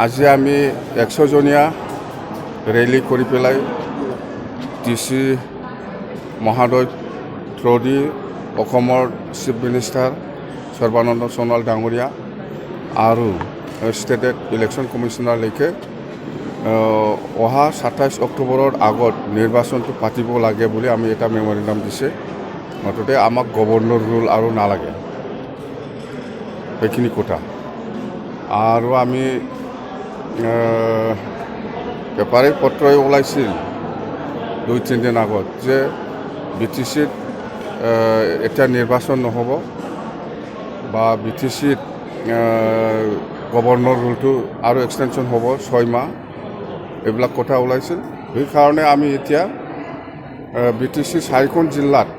আজি আমি 100জনীয়া ৰেলী কৰি পেলাই DC মহোদয় থ্ৰুদি অসমৰ চিফ মিনিষ্টাৰ সৰ্বানন্দ সোণোৱাল ডাঙৰীয়া আৰু ষ্টেট ইলেকশ্যন কমিশ্যনাৰলৈকে অহা 27 অক্টোবৰৰ আগত নিৰ্বাচনটো পাতিব লাগে বুলি আমি এটা মেমৰেণ্ডাম দিছে। মুঠতে আমাক গভৰ্ণৰ ৰুল আৰু নালাগে, সেইখিনি কথা। আৰু আমি পেপাৰে পত্ৰই ওলাইছিল 2-3 দিন আগত যে BTCত এতিয়া নিৰ্বাচন নহ'ব বা BTCত গভৰ্ণৰ ৰুলটো আৰু এক্সটেনশ্যন হ'ব 6 মাহ, এইবিলাক কথা ওলাইছিল। সেইকাৰণে আমি এতিয়া BTC 4খন জিলাত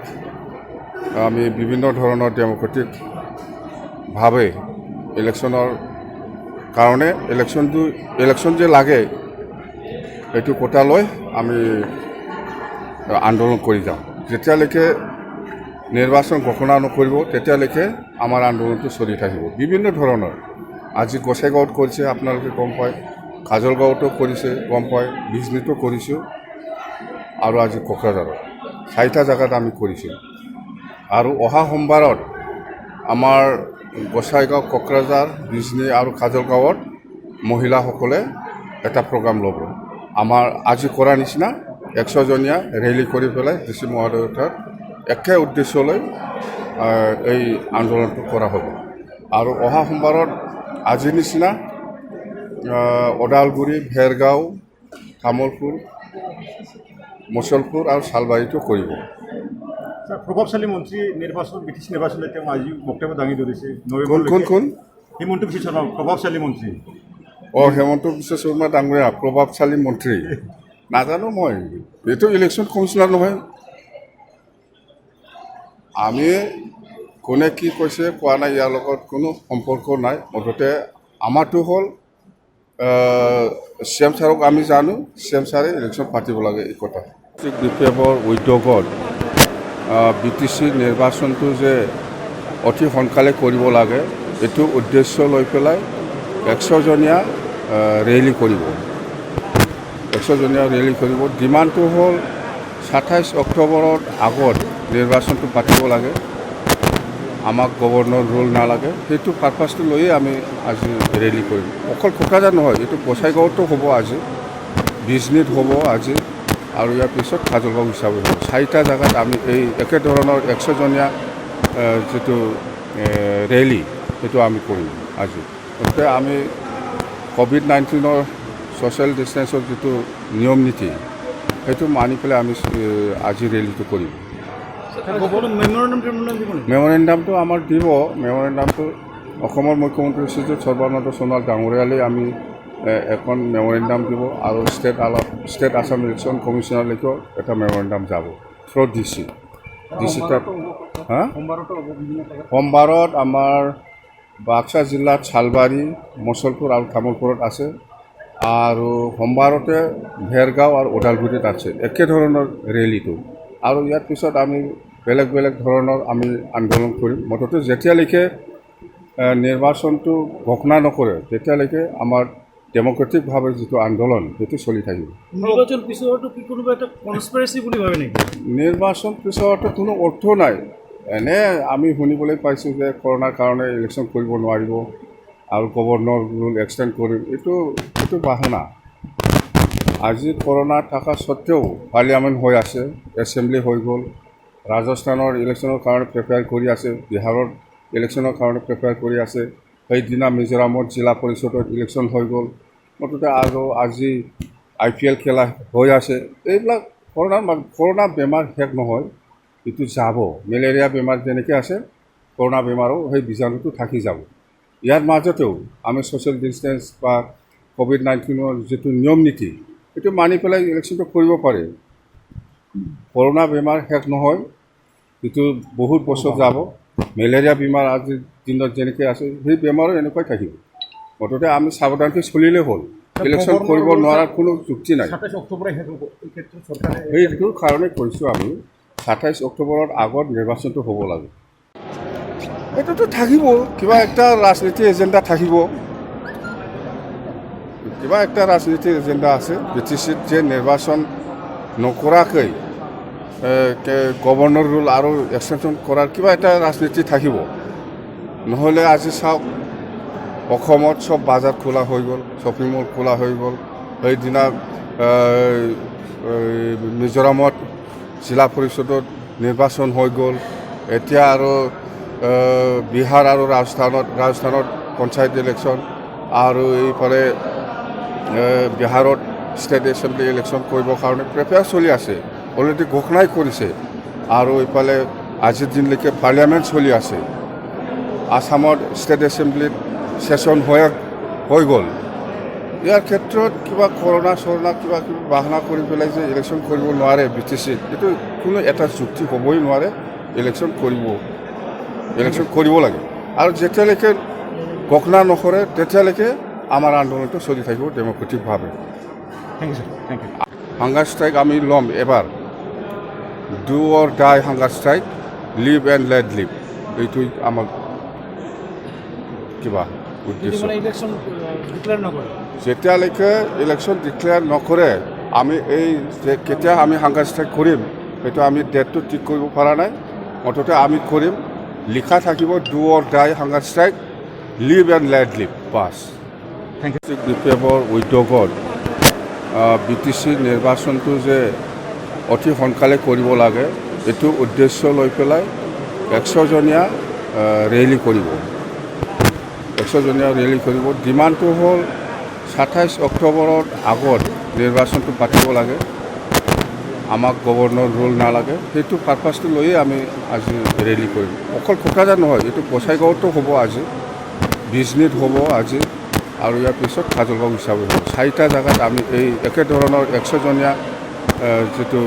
আমি বিভিন্ন ধৰণৰ ডেম'ক্ৰেটিকভাৱে ইলেকশ্যনৰ কাৰণে ইলেকশ্যন যে লাগে এইটো কথা লৈ আমি আন্দোলন কৰি যাওঁ। যেতিয়ালৈকে নিৰ্বাচন ঘোষণা নকৰিব তেতিয়ালৈকে আমাৰ আন্দোলনটো চলি থাকিব। বিভিন্ন ধৰণৰ আজি গোসাইগাঁৱত কৰিছে, আপোনালোকে গম পায়, কাজলগাঁৱতো কৰিছে, গম পায়, বিজনীতো কৰিছোঁ, আৰু আজি কোকৰাঝাৰত 4টা জেগাত আমি কৰিছোঁ। আৰু অহা সোমবাৰত আমাৰ গোসাইগাঁও, কোকৰাঝাৰ, বিজনী আৰু কাজলগাঁৱত মহিলাসকলে এটা প্ৰগ্ৰাম ল'ব। আমাৰ আজি কৰা নিচিনা 100জনীয়া ৰেলী কৰি পেলাই DC মহোদয়ৰ একে উদ্দেশ্য লৈ এই আন্দোলনটো কৰা হ'ব। আৰু অহা সোমবাৰত আজিৰ নিচিনা ওদালগুৰি, ভেৰগাঁও, তামোলপুৰ, মুছলপুৰ আৰু চালবাৰীটো কৰিব। প্ৰভাৱশালী মন্ত্ৰী নিৰ্বাচন, BTC নিৰ্বাচনলৈ তেওঁ আজি বক্তব্য দাঙি ধৰিছে। কোন হিমন্ত বিশ্ব শৰ্মা প্ৰভাৱশালী মন্ত্ৰী। হেমন্ত বিশ্ব শৰ্মা ডাঙৰীয়া প্ৰভাৱশালী মন্ত্ৰী নাজানো মই, এইটো ইলেকশ্যন কমিশ্যনাৰ নহয়। আমি কোনে কি কৈছে কোৱা নাই, ইয়াৰ লগত কোনো সম্পৰ্ক নাই। মুঠতে আমাৰটো হ'ল CM ছাৰক আমি জানো, CM ছাৰে ইলেকশ্যন পাতিব লাগে এই কথা। বিপ্লৱৰ উদ্যোগত BTC নিৰ্বাচনটো যে অতি সোনকালে কৰিব লাগে এইটো উদ্দেশ্য লৈ পেলাই 100জনীয়া ৰেলী কৰিব। 100জনীয়া ৰেলী কৰিব। ডিমাণ্ডটো হ'ল 27 অক্টোবৰৰ আগত নিৰ্বাচনটো পাতিব লাগে, আমাক গভৰ্ণৰ ৰুল নালাগে। সেইটো পাৰপাছটো লৈয়ে আমি আজি ৰেলী কৰিম। অকল কোকৰাঝাৰ নহয়, এইটো গোসাইগাঁৱতো হ'ব, আজি বিজনীত হ'ব আজি, আৰু ইয়াৰ পিছত কাজলগাঁও হিচাপে হ'ব। 4টা জেগাত আমি এই একেধৰণৰ 100জনীয়া যিটো ৰেলী সেইটো আমি কৰিম আজি। গতিকে আমি COVID-19ৰ ছ'চিয়েল ডিষ্টেঞ্চৰ যিটো নিয়ম নীতি সেইটো মানি পেলাই আমি আজি ৰেলীটো কৰিম। মেমৰেণ্ডামটো আমাৰ দিব। মেমৰেণ্ডামটো অসমৰ মুখ্যমন্ত্ৰী শ্ৰীযুত সৰ্বানন্দ সোণোৱাল ডাঙৰীয়ালৈ আমি এখন মেমৰেণ্ডাম দিব, আৰু ষ্টেট আছাম ইলেকশ্যন কমিশ্যনাৰলৈকেও এটা মেমৰেণ্ডাম যাব থ্ৰু DC তাত। সোমবাৰত আমাৰ বাক্সা জিলাত চালবাৰী, মুছলপুৰ আৰু তামোলপুৰত আছে, আৰু সোমবাৰতে ভেৰগাঁও আৰু ওদালগুৰিত আছে একেধৰণৰ ৰেলীটো। আৰু ইয়াৰ পিছত আমি বেলেগ বেলেগ ধৰণৰ আমি আন্দোলন কৰিম। মুঠতে যেতিয়ালৈকে নিৰ্বাচনটো ঘোষণা নকৰে তেতিয়ালৈকে আমাৰ ডেম'ক্ৰেটিকভাৱে যিটো আন্দোলন সেইটো চলি থাকিব। নিৰ্বাচন পিছতো কি কোনোবা এটা কনস্পিৰেচি বুলি ভাবে নেকি? নিৰ্বাচন পিছতো কোনো অৰ্থ নাই। এনে আমি শুনিবলৈ পাইছোঁ যে কৰোণাৰ কাৰণে ইলেকশ্যন কৰিব নোৱাৰিব আৰু গভৰ্ণৰ ৰুল এক্সটেণ্ড কৰিম, এইটো বাহানা। আজি কৰোণা থকা স্বত্তেও পাৰ্লিয়ামেণ্ট হৈ আছে, এছেম্বলি হৈ গ'ল, ৰাজস্থানৰ ইলেকশ্যনৰ কাৰণে প্ৰিপেয়াৰ কৰি আছে, বিহাৰৰ ইলেকশ্যনৰ কাৰণে প্ৰিপেয়াৰ কৰি আছে, সেইদিনা মিজোৰামত জিলা পৰিষদত ইলেকশ্যন হৈ গ'ল। মুঠতে আৰু আজি IPL খেলা হৈ আছে। এইবিলাক কৰোণা বেমাৰ শেষ নহয়, এইটো যাব। মেলেৰিয়া বেমাৰ যেনেকৈ আছে, কৰোণা বেমাৰো সেই বীজাণুটো থাকি যাব। ইয়াৰ মাজতেও আমি ছ'চিয়েল ডিষ্টেঞ্চ বা COVID-19ৰ যিটো নিয়ম নীতি সেইটো মানি পেলাই ইলেকশ্যনটো কৰিব পাৰে। কৰোণা বেমাৰ শেষ নহয়, এইটো বহুত বছৰ যাব। মেলেৰিয়া বেমাৰ আজিৰ দিনত যেনেকৈ আছে সেই বেমাৰো এনেকুৱাই থাকিব। মুঠতে আমি সাৱধানকৈ চলিলেই হ'ল, ইলেকশ্যন কৰিব নোৱাৰাৰ কোনো যুক্তি নাই। সেইটোৰ কাৰণে কৈছোঁ আমি 27 অক্টোবৰৰ আগত নিৰ্বাচনটো হ'ব লাগে। এইটোতো থাকিব, কিবা একটা ৰাজনীতি এজেণ্ডা থাকিব। কিবা একটা ৰাজনীতিৰ এজেন্ডা আছে বিটিসিত যে নিৰ্বাচন নকৰাকৈ গভৰ্ণৰ ৰুল আৰু এক্সটেনশ্যন কৰাৰ কিবা এটা ৰাজনীতি থাকিব নহ'লে আজি চাওক অসমত চব বজাৰ খোলা হৈ গ'ল শ্বপিং মল খোলা হৈ গ'ল সেইদিনা মিজোৰামত জিলা পৰিষদত নিৰ্বাচন হৈ গ'ল এতিয়া আৰু বিহাৰ আৰু ৰাজস্থানত পঞ্চায়ত ইলেকশ্যন আৰু এইফালে বিহাৰত ষ্টেট এছেম্বলি ইলেকশ্যন কৰিবৰ কাৰণে প্ৰিপেয়াৰ চলি আছে অলৰেডি ঘোষণাই কৰিছে আৰু এইফালে আজিৰ দিনলৈকে পাৰ্লিয়ামেণ্ট চলি আছে আসামত ষ্টেট এছেম্বলিত ছেছন হৈ গ'ল ইয়াৰ ক্ষেত্ৰত কিবা কৰোণা কিবা কিবি বাহানা কৰি পেলাই যে ইলেকশ্যন কৰিব নোৱাৰে বি টি চিত এইটো কোনো এটা যুক্তি হ'বই নোৱাৰে ইলেকশ্যন কৰিব লাগে আৰু যেতিয়ালৈকে ঘোষণা নকৰে তেতিয়ালৈকে আমাৰ আন্দোলনটো চলি থাকিব ডেমক্ৰেটিকভাৱে thank you sir thank you hunger strike আমি ল'ম এবাৰ do or die hunger strike live and let live এইটোৱে আমাৰ কিবা উদ্দেশ্য যেতিয়ালৈকে ইলেকশ্যন ডিক্লেয়াৰ নকৰে আমি এই যে কেতিয়া আমি হাংগাৰ ষ্ট্ৰাইক কৰিম সেইটো আমি ডেটটো ঠিক কৰিব পৰা নাই মুঠতে আমি কৰিম লিখা থাকিব do or die hunger strike live and let live বাছ থেংক ইউ বিপ্লৱৰ উদ্যোগত বি টি চি নিৰ্বাচনটো যে অতি সোনকালে কৰিব লাগে এইটো উদ্দেশ্য লৈ পেলাই 100জনীয়া ৰেলী কৰিব 100জনীয়া ৰেলী কৰিব ডিমাণ্ডটো হ'ল 27 অক্টোবৰৰ আগত নিৰ্বাচনটো পাতিব লাগে আমাক গভৰ্ণৰ ৰুল নালাগে সেইটো পাৰপাছটো লৈয়ে আমি আজি ৰেলী কৰিম অকল কোকৰাঝাৰ নহয় এইটো বঙাইগাঁৱতো হ'ব আজি বিজনীত হ'ব আজি আৰু ইয়াৰ পিছত কাজলগাঁও হিচাপে হ'ব 4টা জেগাত আমি এই একেধৰণৰ 100জনীয়া যিটো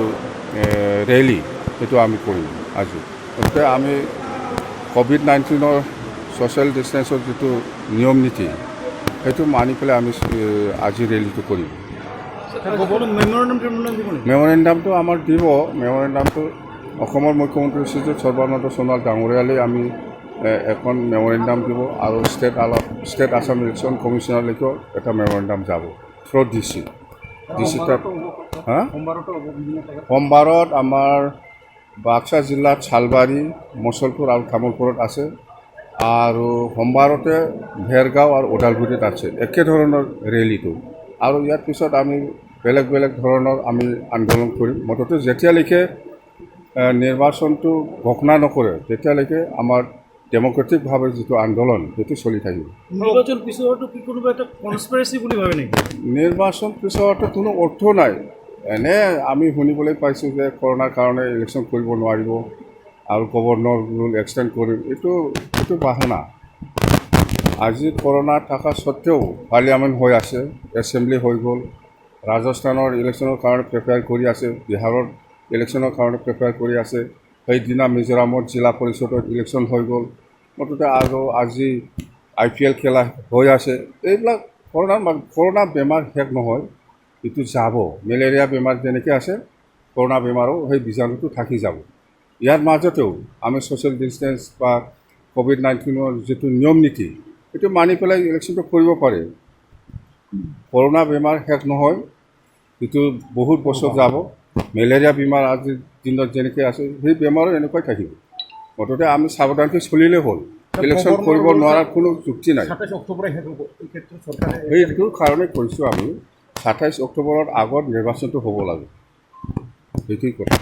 ৰেলী সেইটো আমি কৰিম আজি গতিকে আমি ক'ভিড-19ৰ ছ'চিয়েল ডিষ্টেঞ্চৰ যিটো নিয়ম নীতি সেইটো মানি পেলাই আমি আজি ৰেলীটো কৰিম মেমৰেণ্ডামটো আমাৰ দিব মেমৰেণ্ডামটো অসমৰ মুখ্যমন্ত্ৰী শ্ৰীযুত সৰ্বানন্দ সোণোৱাল ডাঙৰীয়ালৈ আমি এখন মেমৰেণ্ডাম দিব আৰু ষ্টেট আছাম ইলেকশ্যন কমিশ্যনলৈকেও এটা মেমৰেণ্ডাম যাব থ্ৰু ডি চি তাত সোমবাৰত আমাৰ বাক্সা জিলাত চালবাৰী মুছলপুৰ আৰু তামোলপুৰত আছে আৰু সোমবাৰতে ভেৰগাঁও আৰু ওদালগুৰিত আছে একেধৰণৰ ৰেলীটো আৰু ইয়াৰ পিছত আমি বেলেগ ধৰণৰ আমি আন্দোলন কৰিম মুঠতে যেতিয়ালৈকে নিৰ্বাচনটো ঘোষণা নকৰে তেতিয়ালৈকে আমাৰ ডেমক্ৰেটিকভাৱে যিটো আন্দোলন সেইটো চলি থাকিব নিৰ্বাচন পিছতো কি কোনোবা এটা কনস্পিৰেচি বুলি ভাবে নেকি নিৰ্বাচন পিছতো কোনো অৰ্থ নাই এনে আমি শুনিবলৈ পাইছোঁ যে কৰোণাৰ কাৰণে ইলেকশ্যন কৰিব নোৱাৰিব আৰু গভৰ্ণৰ ৰুল এক্সটেণ্ড কৰিম এইটো বাহানা আজি কৰোণা থকা স্বত্তেও পাৰ্লিয়ামেণ্ট হৈ আছে এছেম্বলি হৈ গ'ল ৰাজস্থানৰ ইলেকশ্যনৰ কাৰণে প্ৰিপেয়াৰ কৰি আছে বিহাৰৰ ইলেকশ্যনৰ কাৰণে প্ৰিপেয়াৰ কৰি আছে সেইদিনা মিজোৰামত জিলা পৰিষদত ইলেকশ্যন হৈ গ'ল মুঠতে আৰু আজি IPL খেলা হৈ আছে এইবিলাক কৰোণা বেমাৰ শেষ নহয় এইটো যাব মেলেৰিয়া বেমাৰ যেনেকৈ আছে কৰোণা বেমাৰো সেই বীজাণুটো থাকি যাব ইয়াৰ মাজতেও আমি ছ'চিয়েল ডিষ্টেঞ্চ বা ক'ভিড-19ৰ যিটো নিয়ম নীতি সেইটো মানি পেলাই ইলেকশ্যনটো কৰিব পাৰে কৰোণা বেমাৰ শেষ নহয় এইটো বহুত বছৰ যাব মেলেৰিয়া বেমাৰ আজিৰ দিনত যেনেকৈ আছে সেই বেমাৰো এনেকুৱাই থাকিব মুঠতে আমি সাৱধানকৈ চলিলে হ'ল ইলেকশ্যন কৰিব নোৱাৰাৰ কোনো যুক্তি নাই 27 অক্টোবৰে শেষ হ'ব এই ক্ষেত্ৰত চৰকাৰে সেইটোৰ কাৰণে কৈছোঁ আমি 27 অক্টোবৰৰ আগত নিৰ্বাচনটো হ'ব লাগে সেইটোৱেই কথা